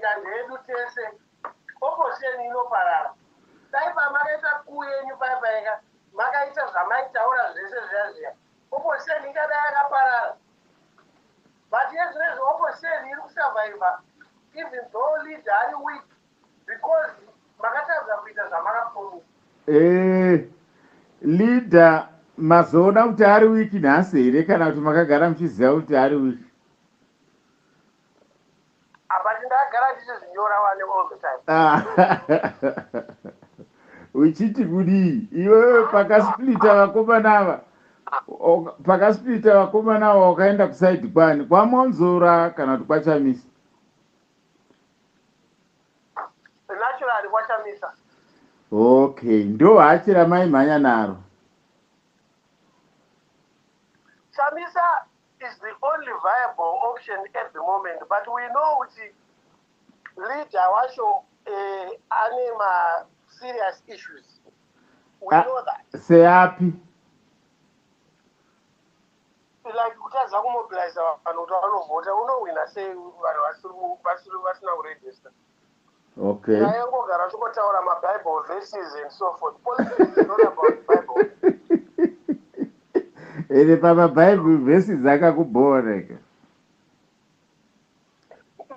munyika ndedu tese opposition inoparara. Taipa makaita kuyenyu paipaika makaita zvamaitaura zvese zviya opposition ingadai yakaparara. But yes, there is opposition iri kusurvive even though leader are weak because makatadza kuita zvamakapromise. Leader mazoona kuti ari wiki nhasi here kana kuti makagara muchiziva kuti ari wiki? But ndagara ndichizvinyora wane all the time. Uchiti kudii iwewe pakasplita vakomana ava wakaenda kusaidi kwani, kwaMonzora kana kuti kwaChamisa? Naturally kwaChamisa. Okay, ndo hachi ramaimhanya naro. Chamisa is the only viable option at the moment, but we know which leader wacho anema serious issues. We know that. Seapi? Like kutaza kumobilize vanhu kuti vanovhota unowina sei vanhu vasina kuregister. Okay. Ngayengogara tokotaura maBible verses and so forth. Politics is not about Bible. Ere pamaBible verses akakuboreka.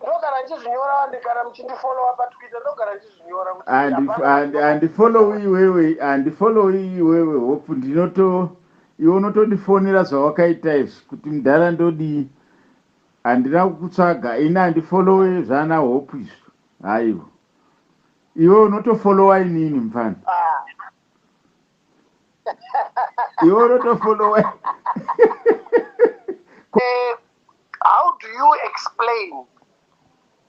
Ndogara ndichizvinyora ndikara muchindifollowa paTwitter ndogara ndichizvinyora kuti andifollow iwewe hope iwe unotondifonera zvawakaita izvi kuti mudhara ndodii, handina kukutsvaga ini handifollowe zvana hope izvi. Haiwa iwe unotofollowa inini mfana. Iwe unotofollowa. How do you explain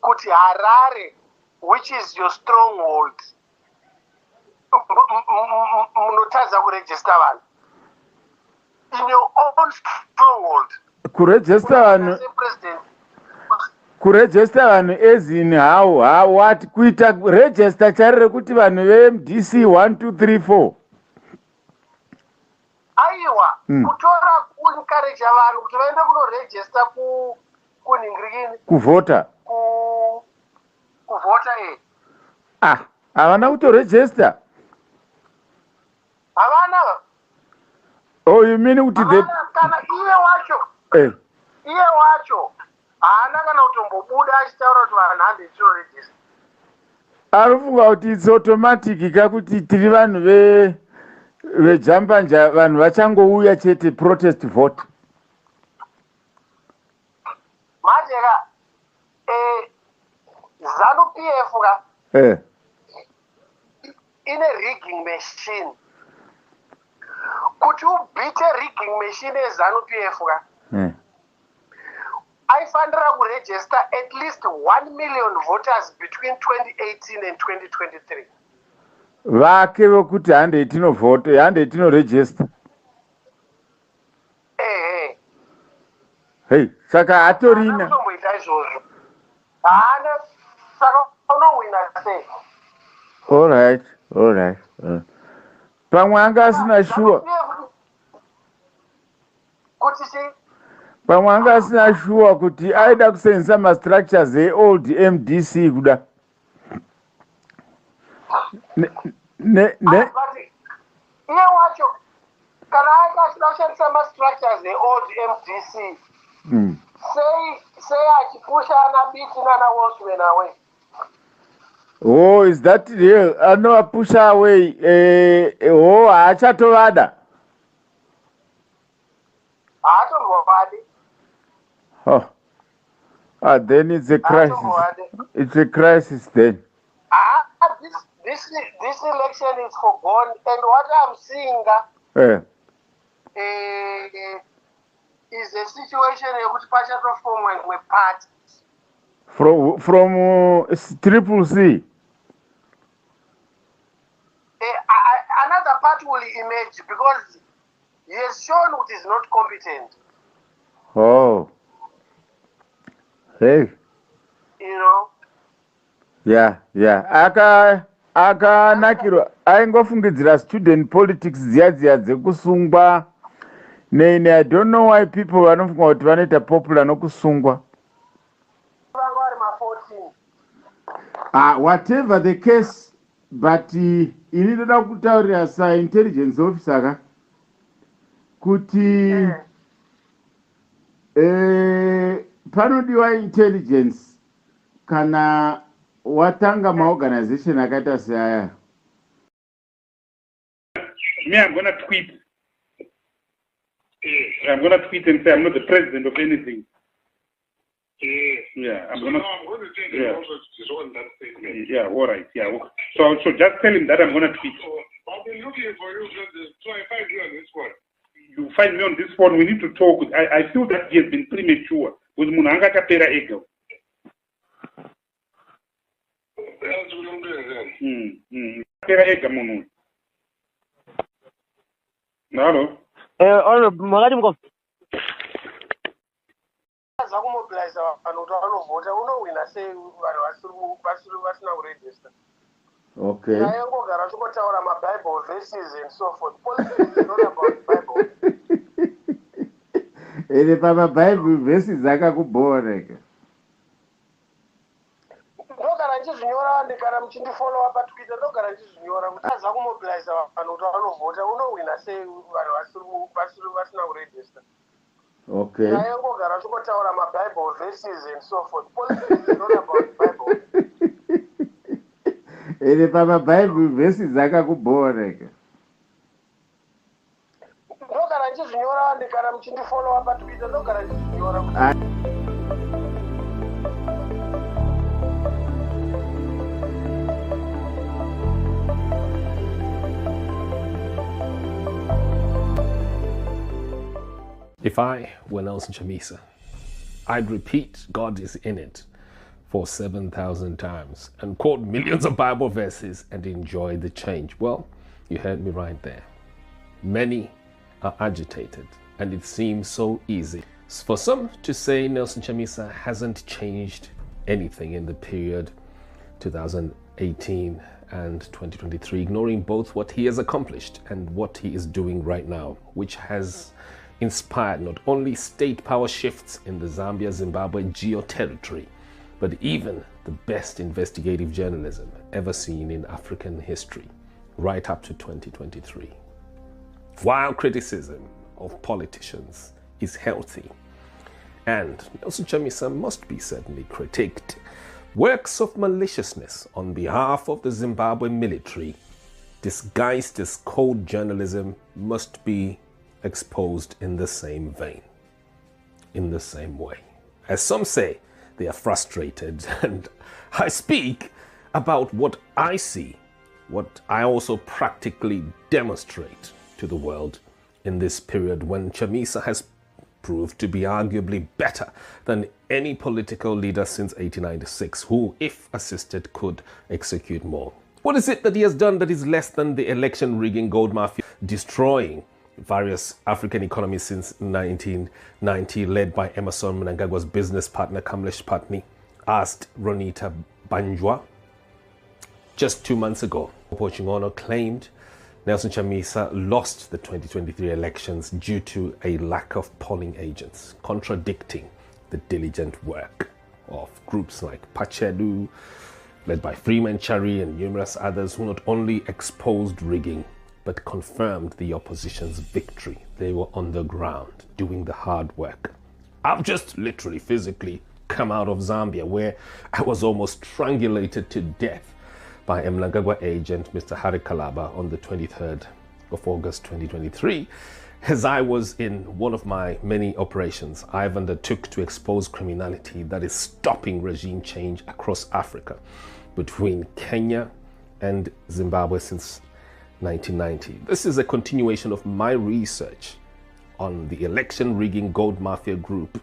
kuti Harare, which is your stronghold, munotadza kuregister vanhu in your own stronghold? Kuregister vanhu ezini how what kuita register charire kuti vanhu veMDC 1 2 3 4. Aiwa, kutora kunencourage vanhu kuti vaende kunoregister kunhingirikini kuvhota. Kuvhota havana kutoregister. Havana. Oh, you mean kuti kana iye wacho haana kana kutombobuda achitaura kuti vanhu hande tiroregister. Arifunga kuti it's automatic kakuti tiri vanhu vejambanja vanhu vachangouya chete protest vote. Majeka ZANU-PF ine rigging machine. Kuti ubite rigging machine yeZANU-PF aifanira kuregister at least 1 million voters between 2018 and 2023. Vake vokuti hande itinovhota, hande itinoregister. Hey, saka hatorina. Hatomboita izvozvo. Haana saka unowina sei? All right. Pamwe anga asina sure. Kuti sei? Pamwe anga asina sure kuti aida kusenzesa ma-structures old MDC kuda. Iye wacho kana akashandisa ma-structures old MDC sei achipusha ana biti nana Wolfman away. Oh, is that real? Anovapusha away. Haachatovada. Haatombovadi. Then it's a crisis. It's a crisis then. This election is forgone, and what I'm seeing is a situation which pachatoform with parties. From Triple C. Another party will emerge because he has shown it is not competent. Oh. Hey. You know? Yeah. Akanakirwa aingofungidzira student politics dziya dzekusungwa. I don't know why people vanofunga kuti vanoita popular nokusungwa. Whatever the case, but ini ndoda kutaurira intelligence officer kuti panodiwa intelligence kana watanga maorganization akaita seaya. Me, I'm gonna tweet. I'm gonna tweet and say I'm not the president of anything. Yeah, I'm gonna take his own that statement. Yeah, all right. Yeah. So just tell him that I'm gonna tweet. I've been looking for you, so I find you on this one. You find me on this phone. We need to talk. I feel that he has been premature. With Munanga Tapera Ego. Else we don't do it then. Tapera Ego Munu. Hello. Magari mko. Za kumobilize vanhu vanovhota unowina sei vanhu vasina kuregister. Okay. Ngayangogara tokotaura mabible verses and so forth. Politics is not about Bible. Ere pamabible verses akakuboreka. Ndogara ndichizvinyora ndikana muchindifollowa patwitter ndogara ndichizvinyora kuti aza kumobilize vanhu vanovhota unowina sei vanhu vasina kuregister. Okay. Ngayangogara tokotaura mabible verses and so forth. Politics is not about Bible. Ere pamabible verses akakuboreka. Ndogara ndichizvinyora ndikana muchindifollowa patwitter ndogara ndichizvinyora kuti if I were Nelson Chamisa, I'd repeat God is in it for 7,000 times and quote millions of Bible verses and enjoy the change. Well, you heard me right there. Many are agitated and it seems so easy. For some to say Nelson Chamisa hasn't changed anything in the period 2018 and 2023, ignoring both what he has accomplished and what he is doing right now, which has inspired not only state power shifts in the Zambia-Zimbabwe geo-territory, but even the best investigative journalism ever seen in African history, right up to 2023. While criticism of politicians is healthy, and Nelson Chamisa must be certainly critiqued, works of maliciousness on behalf of the Zimbabwe military, disguised as cold journalism, must be exposed in the same vein, in the same way. As some say, they are frustrated, and I speak about what I see, what I also practically demonstrate to the world in this period when Chamisa has proved to be arguably better than any political leader since 1896, who, if assisted, could execute more. What is it that he has done that is less than the election rigging gold mafia destroying various African economies since 1990, led by Emerson Mnangagwa's business partner Kamlesh Patni, asked Ronita Banjwa just 2 months ago? Pochingono claimed Nelson Chamisa lost the 2023 elections due to a lack of polling agents, contradicting the diligent work of groups like Pachedu, led by Freeman Chari and numerous others, who not only exposed rigging, but confirmed the opposition's victory. They were on the ground doing the hard work. I've just literally physically come out of Zambia, where I was almost strangulated to death by a Mnangagwa agent, Mr. Hari Kalaba, on the 23rd of August 2023, as I was in one of my many operations I've undertook to expose criminality that is stopping regime change across Africa, between Kenya and Zimbabwe since 1990. This is a continuation of my research on the election rigging gold mafia group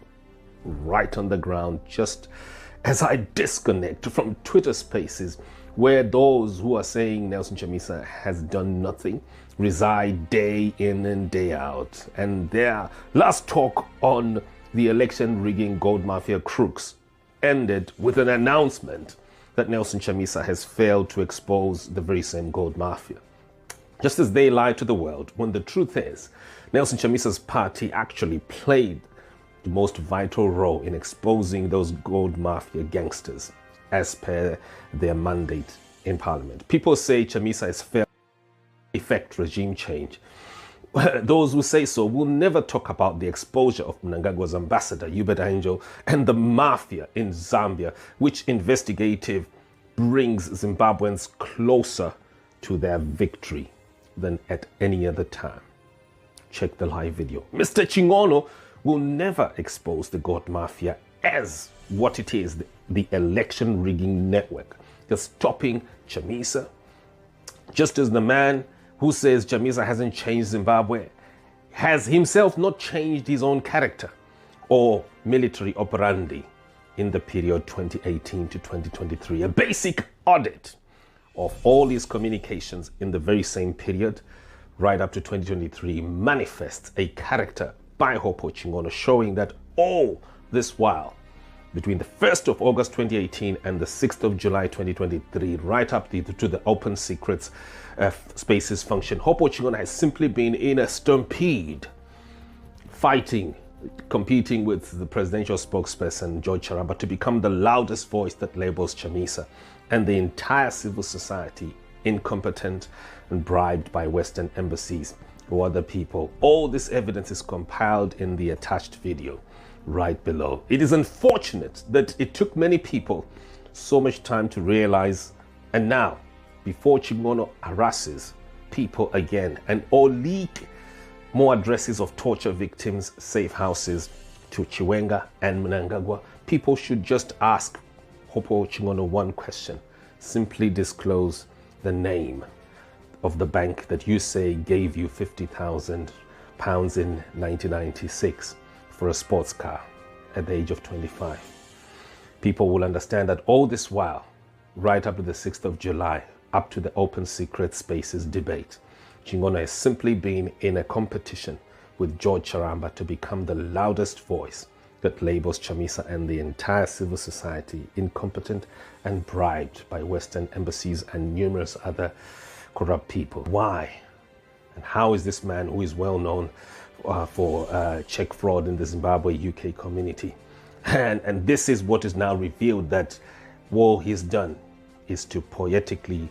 right on the ground, just as I disconnect from Twitter spaces where those who are saying Nelson Chamisa has done nothing reside day in and day out. And their last talk on the election rigging gold mafia crooks ended with an announcement that Nelson Chamisa has failed to expose the very same gold mafia. Just as they lied to the world, when the truth is, Nelson Chamisa's party actually played the most vital role in exposing those gold mafia gangsters as per their mandate in parliament. People say Chamisa has failed to effect regime change. Those who say so will never talk about the exposure of Mnangagwa's ambassador, Hubert Angel, and the mafia in Zambia, which investigative brings Zimbabweans closer to their victory than at any other time. Check the live video. Mr. Chingono will never expose the God Mafia as what it is, the election rigging network. They're stopping Chamisa, just as the man who says Chamisa hasn't changed Zimbabwe has himself not changed his own character or military operandi in the period 2018 to 2023. A basic audit of all his communications in the very same period right up to 2023 manifests a character by Hopo Chingono, showing that all this while, between the 1st of August 2018 and the 6th of July 2023, right up to the Open Secrets Spaces function, Hopo Chingono has simply been in a stampede, fighting, competing with the presidential spokesperson, George Charamba, to become the loudest voice that labels Chamisa and the entire civil society incompetent and bribed by Western embassies or other people. All this evidence is compiled in the attached video right below. It is unfortunate that it took many people so much time to realize, and now, before Chingono harasses people again and or leak more addresses of torture victims' safe houses to Chiwenga and Mnangagwa, people should just ask Hopo Chingono one question. Simply disclose the name of the bank that you say gave you £50,000 in 1996 for a sports car at the age of 25. People will understand that all this while, right up to the 6th of July, up to the Open Secret Spaces debate, Chingono has simply been in a competition with George Charamba to become the loudest voice that labels Chamisa and the entire civil society incompetent and bribed by Western embassies and numerous other corrupt people. Why? And how is this man, who is well known for check fraud in the Zimbabwe UK community, and this is what is now revealed, that what he's done is to poetically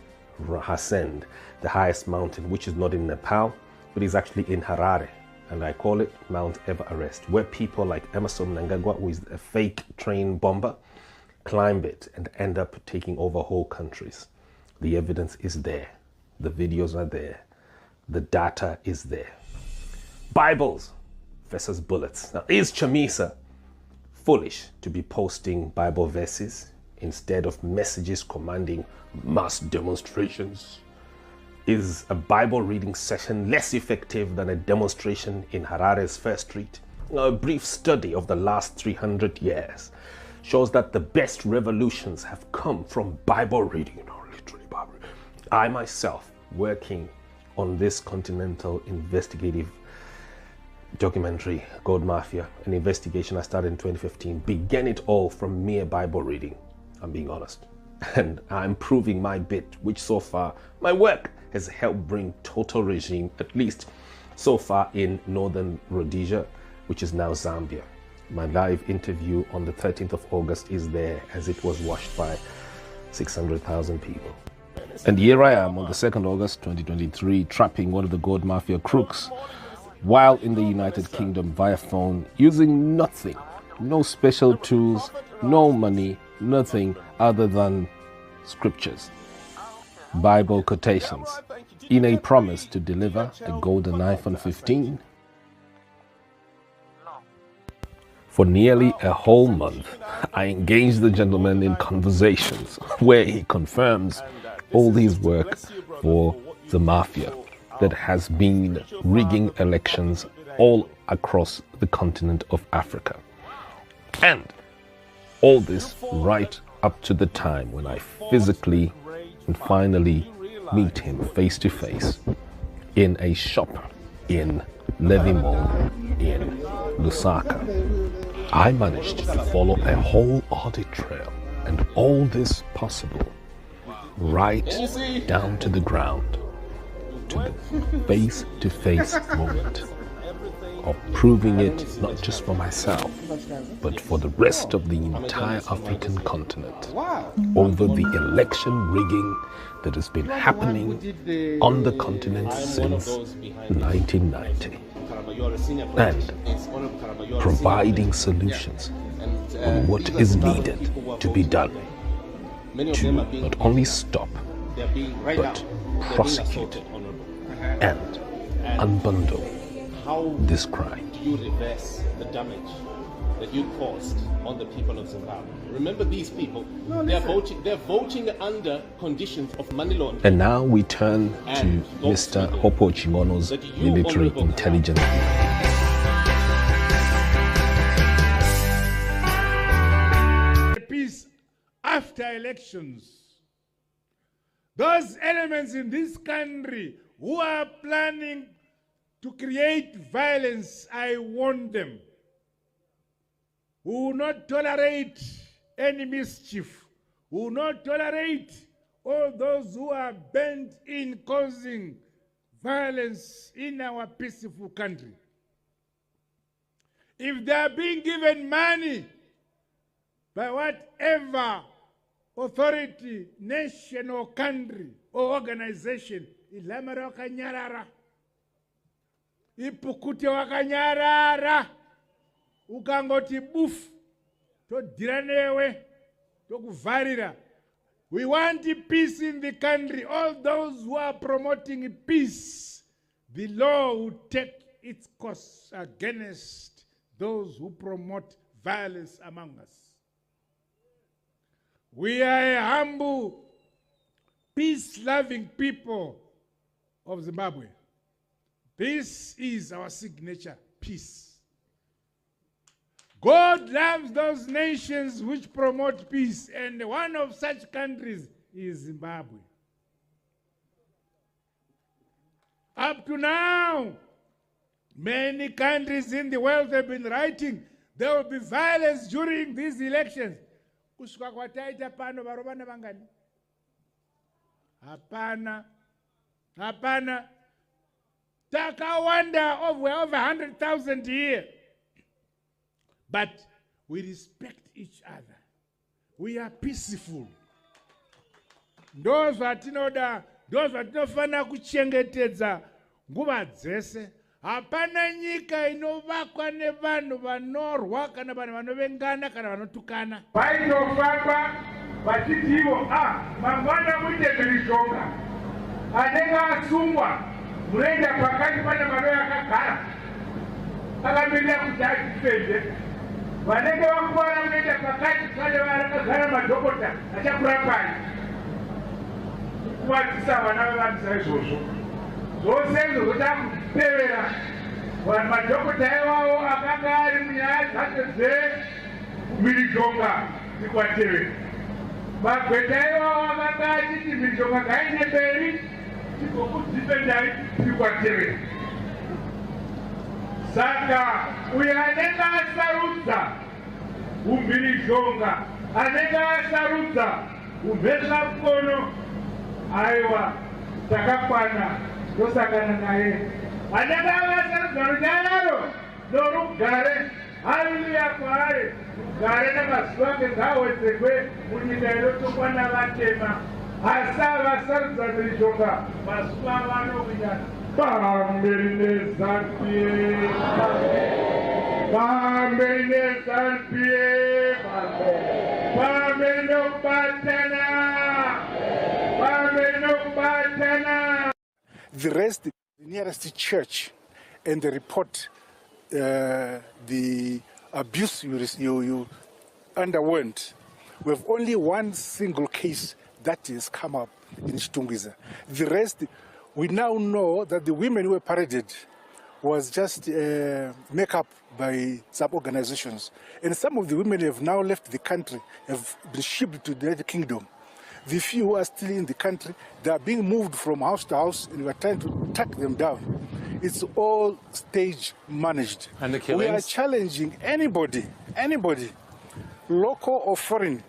ascend the highest mountain, which is not in Nepal, but is actually in Harare, and I call it Mount Everest, where people like Emerson Mnangagwa, who is a fake train bomber, climb it and end up taking over whole countries. The evidence is there. The videos are there. The data is there. Bibles versus bullets. Now, is Chamisa foolish to be posting Bible verses instead of messages commanding mass demonstrations? Is a Bible reading session less effective than a demonstration in Harare's First Street? A brief study of the last 300 years shows that the best revolutions have come from Bible reading, literally Bible. I myself, working on this continental investigative documentary, God Mafia, an investigation I started in 2015, began it all from mere Bible reading, I'm being honest. And I'm proving my bit, which so far, my work has helped bring total regime, at least so far in northern Rhodesia, which is now Zambia. My live interview on the 13th of August is there, as it was watched by 600,000 people. And here I am on the 2nd August 2023, trapping one of the God Mafia crooks while in the United Kingdom via phone, using nothing, no special tools, no money, nothing other than scriptures, Bible quotations, in a promise to deliver a golden iPhone 15. For nearly a whole month, I engaged the gentleman in conversations where he confirms all his work for the mafia that has been rigging elections all across the continent of Africa. And all this right up to the time when I physically and finally meet him face to face in a shop in Levy Mall in Lusaka. I managed to follow a whole audit trail, and all this possible right down to the ground, to the face-to-face moment of proving it not just for myself, but for the rest of the entire African continent over the election rigging that has been happening on the continent since 1990, and providing solutions on what is needed to be done to not only stop but prosecute and unbundle this crime. Do you reverse the damage that you caused on the people of Zimbabwe? Remember, these people, they're voting under conditions of money laundering. And now we turn to Mr. Hopo Chingono's military intelligence. Peace after elections. Those elements in this country who are planning to create violence, I warn them, who will not tolerate any mischief, who will not tolerate all those who are bent in causing violence in our peaceful country. If they are being given money by whatever authority, nation or country or organization, ilamara wakanyarara, ipukute wakanyarara, ukangoti bufu, todhira newe, tokuvarira. We want peace in the country. All those who are promoting peace, the law will take its course against those who promote violence among us. We are a humble, peace-loving people of Zimbabwe. This is our signature, peace. God loves those nations which promote peace, and one of such countries is Zimbabwe. Up to now, many countries in the world have been writing there will be violence during these elections. Kushuka kwataita pano varobana vangani? Hapana. Takawanda over 100,000 here. But we respect each other. We are peaceful. Those vatinofana kuchengetedza nguva dzese. Hapana nyika inovakwa nevanhu vanorwa kana vanhu vanovengana kana vanotukana. Vaitofamba vachiti ivo mangwana muite mhirizhonga anenge asungwa munoenda pakati pane mano yakagara akamirira kuti achipedze. Vanenge vakuvara munoenda pakati pane vakagara madhokota achakurapai kuvadzisa vana vevanhu saizvozvo. Zvose izvo zvotapevera madhokota iwavo akanga ari munyaya dzacho dzemhirizhonga dzikwatevera. Magweta iwavo akanga achiti mhirizhonga ngaende mberi tigokudzipendai tikwatevera. Saka uyo anenge asarudza umhirizhonga, anenge asarudza umhezvakono, aiwa takakwana tosangana naye. Anenge akasarudza runyararo norugare, haleluya kwaari, rugare namazuva ake ngawedzerwe munyika inotongwa navatema. Asi avasarudza mhirizhonga mazuva avanowinyana. Pamberi neZANU-PF, pamberi neZANU-PF, pamberi nokubatana, pamberi nokubatana. The rest, the nearest church, and they report the abuse you underwent. We have only one single case that has come up in Tshabangu. The rest, we now know that the women who were paraded was just make up by some organizations. And some of the women have now left the country, have been shipped to the United Kingdom. The few who are still in the country, they are being moved from house to house, and we are trying to track them down. It's all stage managed. And the killings? We are challenging anybody, local or foreign,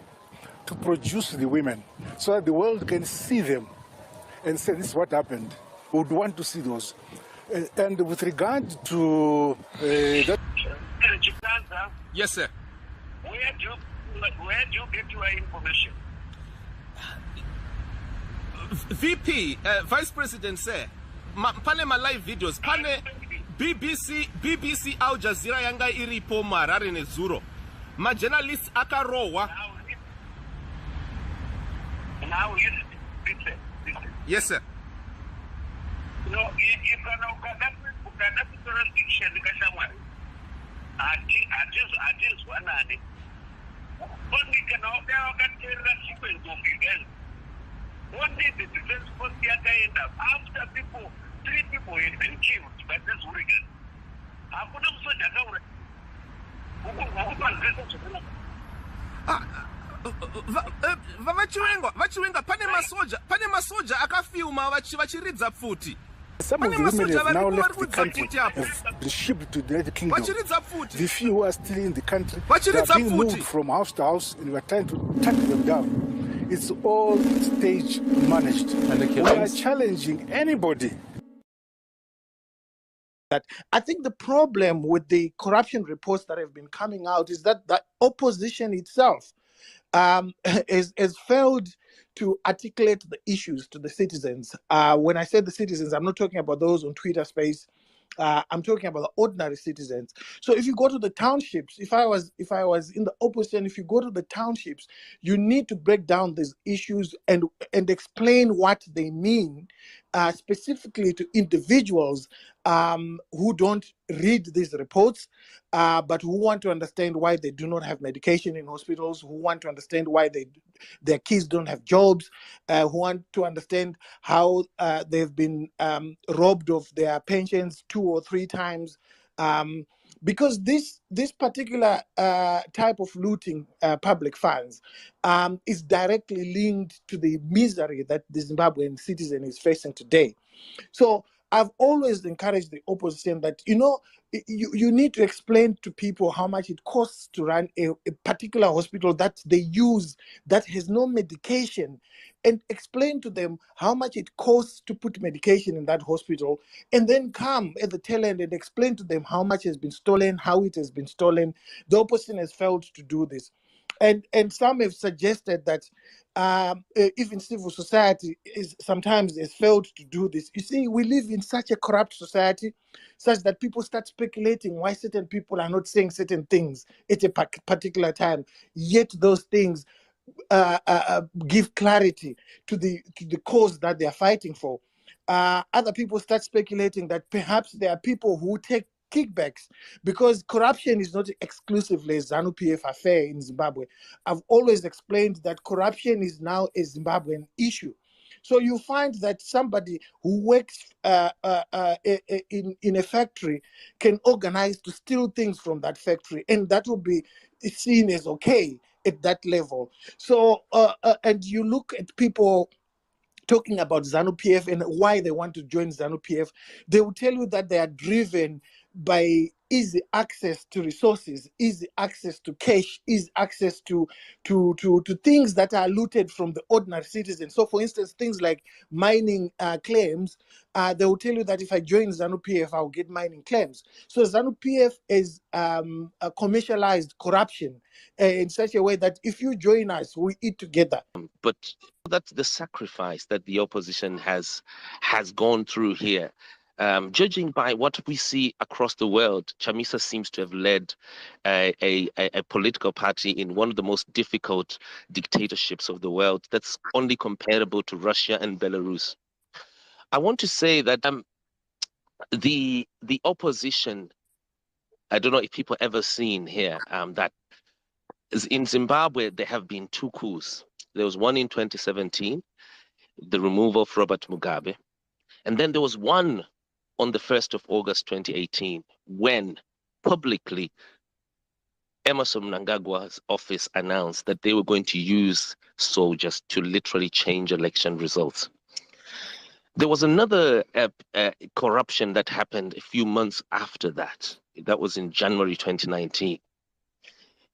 to produce the women so that the world can see them and say, this is what happened. We would want to see those. And with regard to that. Yes, sir. Where do you get your information? VP, Vice President, sir. Pane ma live videos. Pane BBC Al Jazeera yanga iripo marare nezuro. Ma journalists akarowa. Now listen. Yes, sir. No, if ukadafi jurisdiction kashamwari. Atis wanani. Only can order sequence of events. One day the defense force end up after 3 people had been killed by this hurricane. Hakuna msoja kaure. Vachiwenga pane masoja akafilma vachiridza futi. Some of the women have now left the country, have been shipped to the United Kingdom. The few who are still in the country, they are being moved from house to house, and we are trying to track them down. It's all stage managed. We are challenging anybody. That I think the problem with the corruption reports that have been coming out is that the opposition itself has failed to articulate the issues to the citizens. When I say the citizens, I'm not talking about those on Twitter space. I'm talking about the ordinary citizens. So if you go to the townships, if I was in the opposition, if you go to the townships, you need to break down these issues and explain what they mean, specifically to individuals who don't read these reports, but who want to understand why they do not have medication in hospitals, who want to understand why their kids don't have jobs, who want to understand how they've been robbed of their pensions 2 or 3 times. Because this particular type of looting public funds is directly linked to the misery that the Zimbabwean citizen is facing today. So I've always encouraged the opposition that, you need to explain to people how much it costs to run a particular hospital that they use that has no medication, and explain to them how much it costs to put medication in that hospital, and then come at the tail end and explain to them how much has been stolen, how it has been stolen. The opposition has failed to do this. And some have suggested that even civil society sometimes has failed to do this. You see, we live in such a corrupt society, such that people start speculating why certain people are not saying certain things at a particular time, yet those things give clarity to the cause that they are fighting for. Other people start speculating that perhaps there are people who take kickbacks, because corruption is not exclusively a ZANU-PF affair in Zimbabwe. I've always explained that corruption is now a Zimbabwean issue. So you find that somebody who works in a factory can organize to steal things from that factory, and that will be seen as okay at that level. So, and you look at people talking about ZANU-PF and why they want to join ZANU-PF, they will tell you that they are driven by easy access to resources, easy access to cash, easy access to things that are looted from the ordinary citizen. So, for instance, things like mining claims, they will tell you that if I join ZANU-PF, I'll get mining claims. So ZANU-PF is commercialized corruption in such a way that if you join us, we eat together. But that's the sacrifice that the opposition has gone through here. Judging by what we see across the world, Chamisa seems to have led a political party in one of the most difficult dictatorships of the world that's only comparable to Russia and Belarus. I want to say that the opposition, I don't know if people ever seen here, that in Zimbabwe, there have been 2 coups. There was one in 2017, the removal of Robert Mugabe. And then there was one on the 1st of August 2018, when publicly Emmerson Mnangagwa's office announced that they were going to use soldiers to literally change election results. There was another corruption that happened a few months after that. That was in January 2019,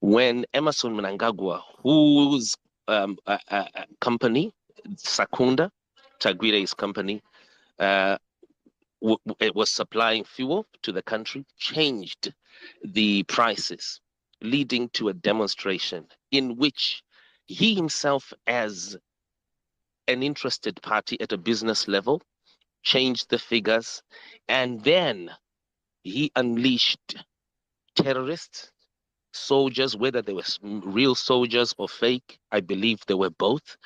when Emmerson Mnangagwa, whose company, Sakunda, Tagwire's company, it was supplying fuel to the country, changed the prices, leading to a demonstration in which he himself, as an interested party at a business level, changed the figures, and then he unleashed terrorists, soldiers, whether they were real soldiers or fake, I believe they were both,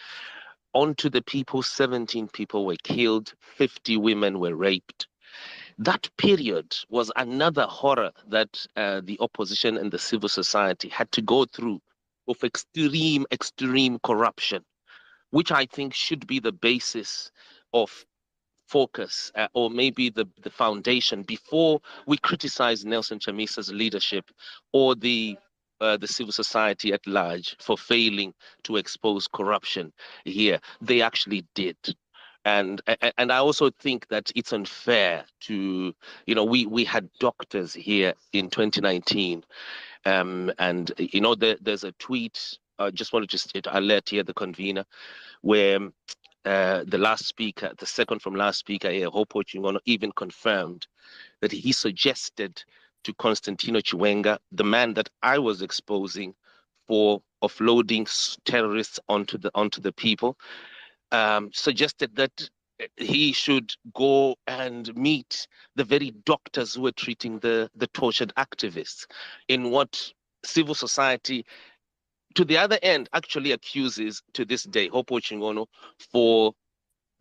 onto the people. 17 people were killed, 50 women were raped. That period was another horror that the opposition and the civil society had to go through, of extreme corruption, which I think should be the basis of focus, or maybe the foundation, before we criticize Nelson Chamisa's leadership or the civil society at large for failing to expose corruption here. They actually did. And I also think that it's unfair to, we had doctors here in 2019, and there's a tweet. I just wanted to alert here the convener, where the second from last speaker here, Hope Ochingono, even confirmed that he suggested to Constantino Chiwenga, the man that I was exposing for offloading terrorists onto the people, suggested that he should go and meet the very doctors who were treating the tortured activists, in what civil society, to the other end, actually accuses to this day Hope Ochingono for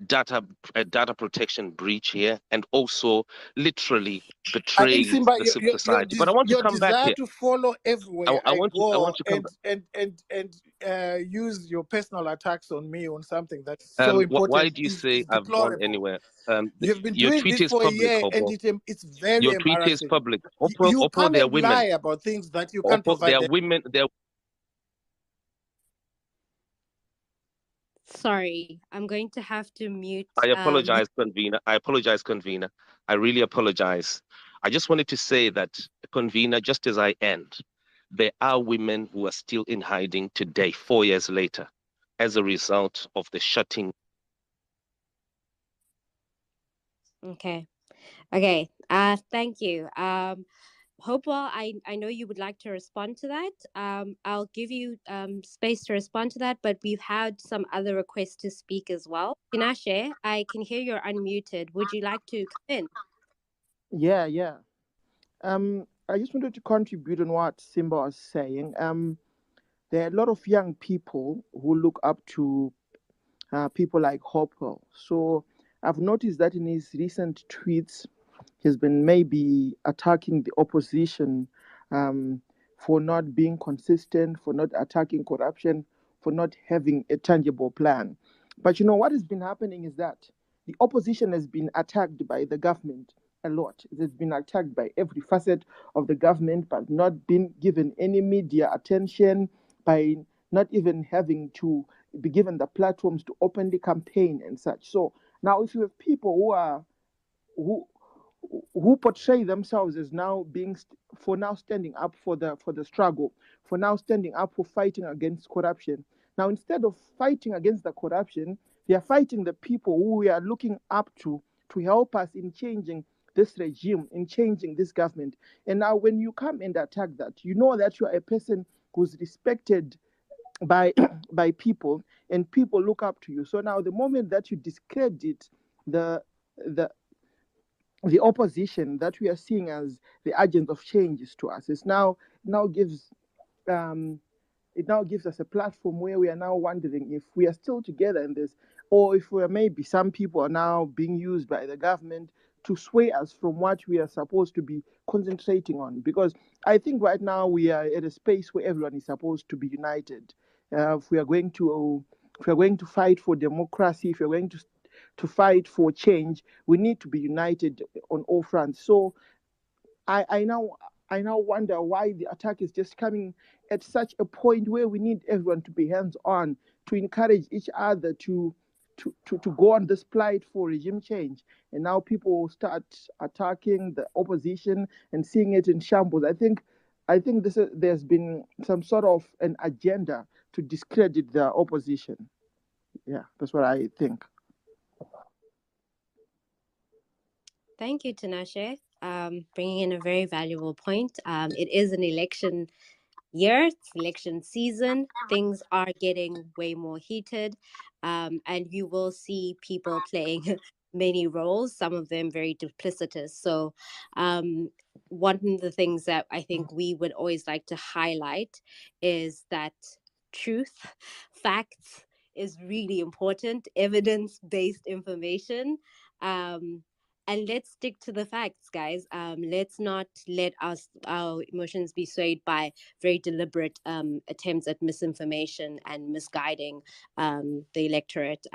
data protection breach here, and also literally I think, betraying Simba, the civil society. But I want to your come back desire here. to follow everywhere I I want go to come and use your personal attacks on me on something that's back. so Why important do you say is I've gone deplorable. anywhere? You've been Your doing tweet this is for a public, year, and Oppo. it's very Your tweet is embarrassing. public. You Oppo, come they are and women. lie about things that you can't Oppo, they provide. are women. They are. Sorry, I'm going to have to mute. I apologize, convener. I really apologize. I just wanted to say that, convener, just as I end, there are women who are still in hiding today, 4 years later, as a result of the shutting. Okay. Thank you. Hopewell, I know you would like to respond to that. I'll give you space to respond to that, but we've had some other requests to speak as well. Tinashe, I can hear you're unmuted. Would you like to come in? Yeah. I just wanted to contribute on what Simba was saying. There are a lot of young people who look up to people like Hopewell. So I've noticed that in his recent tweets, he's been maybe attacking the opposition for not being consistent, for not attacking corruption, for not having a tangible plan. But what has been happening is that the opposition has been attacked by the government a lot. It has been attacked by every facet of the government, but not been given any media attention, by not even having to be given the platforms to openly campaign and such. So now, if you have people who portray themselves as now standing up for the struggle, for now standing up for fighting against corruption. Now, instead of fighting against the corruption, they are fighting the people who we are looking up to help us in changing this regime, in changing this government. And now, when you come and attack that, you know that you are a person who's respected by by people, and people look up to you. So now, the moment that you discredit the opposition that we are seeing as the agents of changes to us, it now gives us a platform where we are now wondering if we are still together in this, or if maybe some people are now being used by the government to sway us from what we are supposed to be concentrating on. Because I think right now we are at a space where everyone is supposed to be united. If we are going to fight for democracy, if we are going to fight for change, we need to be united on all fronts. So I now wonder why the attack is just coming at such a point where we need everyone to be hands-on, to encourage each other to go on this plight for regime change. And now people start attacking the opposition and seeing it in shambles. I think there's been some sort of an agenda to discredit the opposition. Yeah, that's what I think. Thank you, Tinashe. Bringing in a very valuable point. It is an election year, it's election season. Things are getting way more heated, and you will see people playing many roles, some of them very duplicitous. So, one of the things that I think we would always like to highlight is that truth, facts is really important, evidence-based information. And let's stick to the facts, guys. Let's not let our emotions be swayed by very deliberate attempts at misinformation and misguiding the electorate.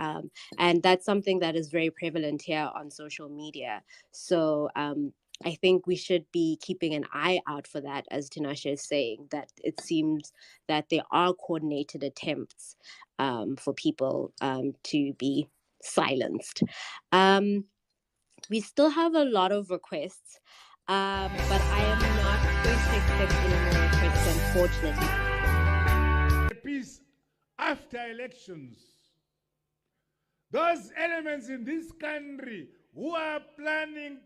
And that's something that is very prevalent here on social media. So I think we should be keeping an eye out for that, as Tinashe is saying, that it seems that there are coordinated attempts for people to be silenced. We still have a lot of requests, but I am not going to accept any more requests, unfortunately. Peace after elections. Those elements in this country who are planning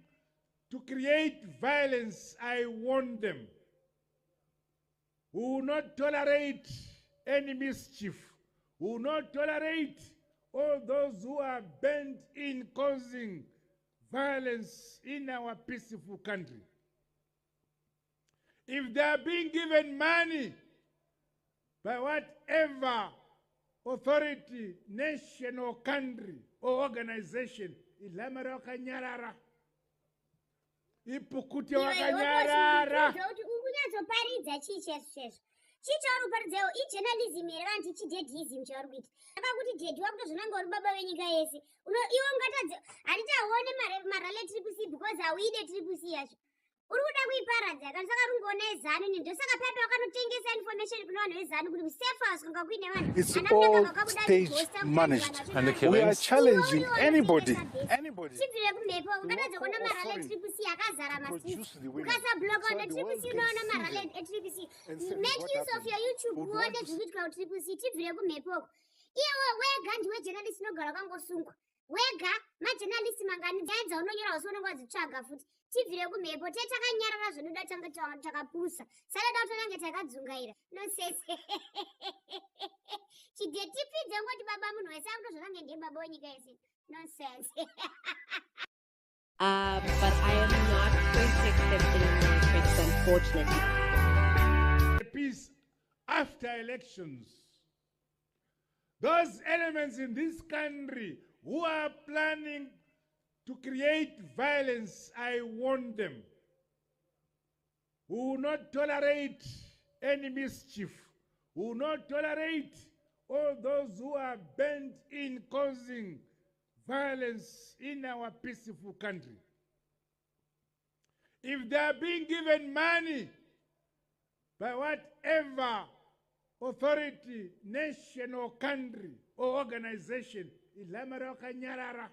to create violence, I warn them, who will not tolerate any mischief, who will not tolerate all those who are bent in causing violence in our peaceful country. If they are being given money by whatever authority, nation or country or organization, ilamara wakanyarara, ipukute wakanyarara. chichauri paridzewo ijournalism here vanhu tichidedhism chauri kuita akakuti dedi wakutozvonanga uri baba venyika yese iwe ungatadze handiti hauone marale triple C because hauide triple C yacho uri kuda kuiparadza kana saka rungoona ezanu ni ndosaka paipa wakanotengesa information kune vanhu vezanu kuti safe house kanga kuine vanhu it's all stage managed and we are challenging anybody chibvire kumhepo ungatadza kuona marale triple C akazara masisi ukasabloka una triple C unoona marale etriple C make use of your YouTube uone zvikuitika kutriple C chibvire kumhepoko iwe wega ndiwe journalist unogara wakangosungwa wega majournalist mangani dzaidza unonyora usi unenge wadzitsvaga futi tibvire kumhepo tetakanyarara zvinoda tange takapusa sadada kutonange takadzungaira nosese chidetipidze ngoti baba munhu wese akutozvonange ndiye baba wenyika yese nonsense. But I am not going to accept any more requests, unfortunately. Peace after elections. Those elements in this country who are planning to create violence, I warn them, who will not tolerate any mischief, who will not tolerate all those who are bent in causing violence in our peaceful country. If they are being given money by whatever authority, nation or country or organization, ilamara wakanyarara,